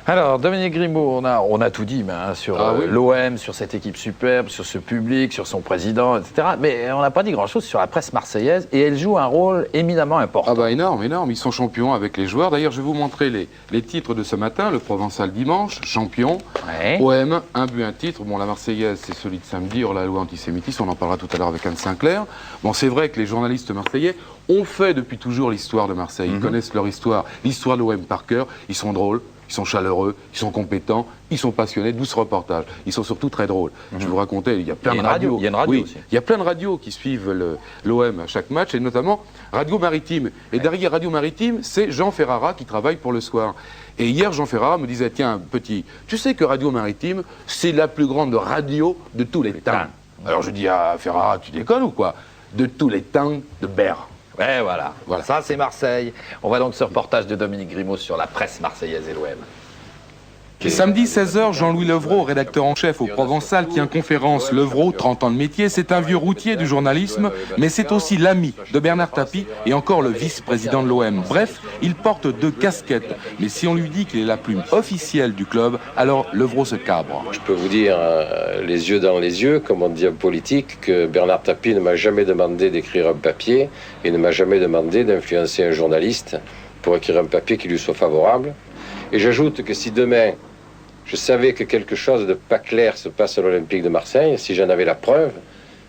Alors, Dominique Grimaud, on a tout dit sur l'OM, sur cette équipe superbe, sur ce public, sur son président, etc. Mais on n'a pas dit grand-chose sur la presse marseillaise et elle joue un rôle éminemment important. Ah bah énorme, énorme. Ils sont champions avec les joueurs. D'ailleurs, je vais vous montrer les titres de ce matin. Le Provençal dimanche, champion. Ouais. OM, un but, un titre. Bon, la Marseillaise, c'est celui de samedi, hors la loi antisémitisme. On en parlera tout à l'heure avec Anne Sinclair. Bon, c'est vrai que les journalistes marseillais ont fait depuis toujours l'histoire de Marseille. Ils connaissent leur histoire, l'histoire de l'OM par cœur. Ils sont drôles. Ils sont chaleureux, ils sont compétents, ils sont passionnés, d'où ce reportage. Ils sont surtout très drôles. Je vais vous raconter, il y a plein de radios. Il y a une radio aussi. Il y a plein de radios qui suivent l'OM à chaque match, et notamment Radio Maritime. Et derrière Radio Maritime, c'est Jean Ferrara qui travaille pour Le Soir. Et hier, Jean Ferrara me disait, tiens, petit, tu sais que Radio Maritime, c'est la plus grande radio de tous les temps. Alors je dis à Ferrara, tu déconnes ou quoi? De tous les temps de Berre. Ouais, voilà. Ça, c'est Marseille. On voit donc ce reportage de Dominique Grimaud sur la presse marseillaise et l'OM. Samedi 16h, Jean-Louis Levrault, rédacteur en chef au Provençal, tient conférence. Levrault, 30 ans de métier, c'est un vieux routier du journalisme, mais c'est aussi l'ami de Bernard Tapie et encore le vice-président de l'OM. Bref, il porte deux casquettes. Mais si on lui dit qu'il est la plume officielle du club, alors Levrault se cabre. Je peux vous dire, les yeux dans les yeux, comme on dit en politique, que Bernard Tapie ne m'a jamais demandé d'écrire un papier et ne m'a jamais demandé d'influencer un journaliste pour écrire un papier qui lui soit favorable. Et j'ajoute que si demain, je savais que quelque chose de pas clair se passe à l'Olympique de Marseille, si j'en avais la preuve,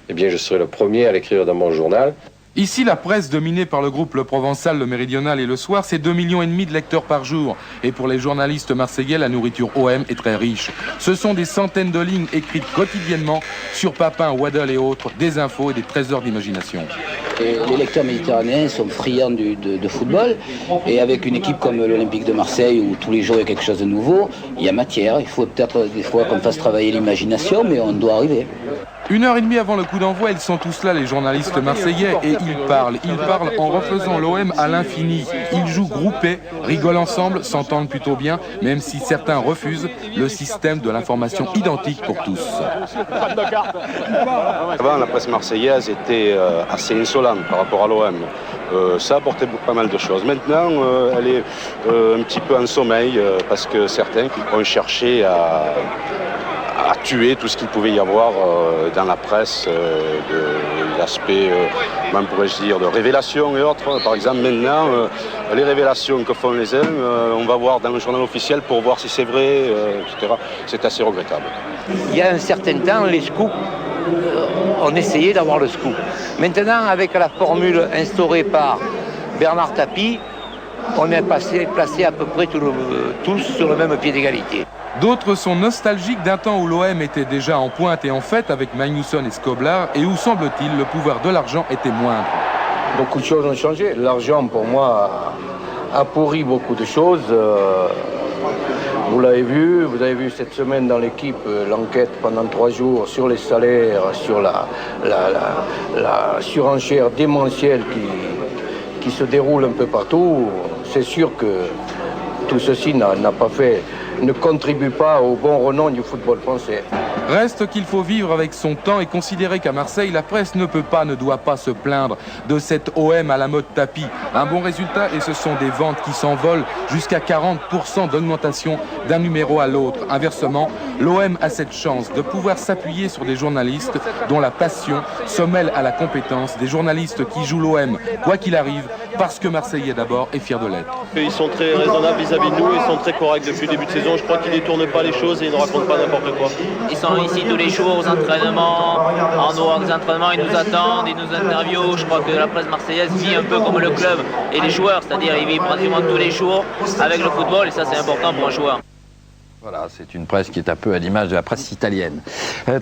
eh bien je serais le premier à l'écrire dans mon journal. Ici, la presse dominée par le groupe Le Provençal, Le Méridional et Le Soir, c'est 2,5 millions de lecteurs par jour. Et pour les journalistes marseillais, la nourriture OM est très riche. Ce sont des centaines de lignes écrites quotidiennement sur Papin, Waddle et autres, des infos et des trésors d'imagination. Les lecteurs méditerranéens sont friands de football, et avec une équipe comme l'Olympique de Marseille où tous les jours il y a quelque chose de nouveau, il y a matière. Il faut peut-être des fois qu'on fasse travailler l'imagination, mais on doit arriver. 1h30 avant le coup d'envoi, ils sont tous là, les journalistes marseillais, et ils parlent en refaisant l'OM à l'infini. Ils jouent groupés, rigolent ensemble, s'entendent plutôt bien, même si certains refusent le système de l'information identique pour tous. Avant, la presse marseillaise était assez insolente par rapport à l'OM. Ça apportait pas mal de choses. Maintenant, elle est un petit peu en sommeil, parce que certains ont cherché à tuer tout ce qu'il pouvait y avoir dans la presse, de l'aspect, même pourrais-je dire, de révélation et autres. Par exemple, maintenant, les révélations que font les uns, on va voir dans le journal officiel pour voir si c'est vrai, etc. C'est assez regrettable. Il y a un certain temps, les scoops, on essayait d'avoir le scoop. Maintenant, avec la formule instaurée par Bernard Tapie, on est placé à peu près tous sur le même pied d'égalité. D'autres sont nostalgiques d'un temps où l'OM était déjà en pointe et en fête avec Magnusson et Skoblar et où, semble-t-il, le pouvoir de l'argent était moindre. Beaucoup de choses ont changé. L'argent, pour moi, a pourri beaucoup de choses. Vous l'avez vu cette semaine dans l'équipe, l'enquête pendant 3 jours sur les salaires, sur la surenchère démentielle qui se déroule un peu partout. C'est sûr que tout ceci ne contribue pas au bon renom du football français. Reste qu'il faut vivre avec son temps et considérer qu'à Marseille, la presse ne doit pas se plaindre de cette OM à la mode Tapie. Un bon résultat et ce sont des ventes qui s'envolent jusqu'à 40% d'augmentation d'un numéro à l'autre. Inversement, l'OM a cette chance de pouvoir s'appuyer sur des journalistes dont la passion se mêle à la compétence, des journalistes qui jouent l'OM, quoi qu'il arrive, parce que Marseillais d'abord est fier de l'être. Ils sont très raisonnables vis-à-vis de nous, ils sont très corrects depuis le début de saison. Je crois qu'ils ne détournent pas les choses et ils ne racontent pas n'importe quoi. Ils sont ici tous les jours aux entraînements, en dehors des entraînements, ils nous attendent, ils nous interviewent. Je crois que la presse marseillaise vit un peu comme le club et les joueurs, c'est-à-dire ils vivent pratiquement tous les jours avec le football et ça c'est important pour un joueur. Voilà, c'est une presse qui est un peu à l'image de la presse italienne.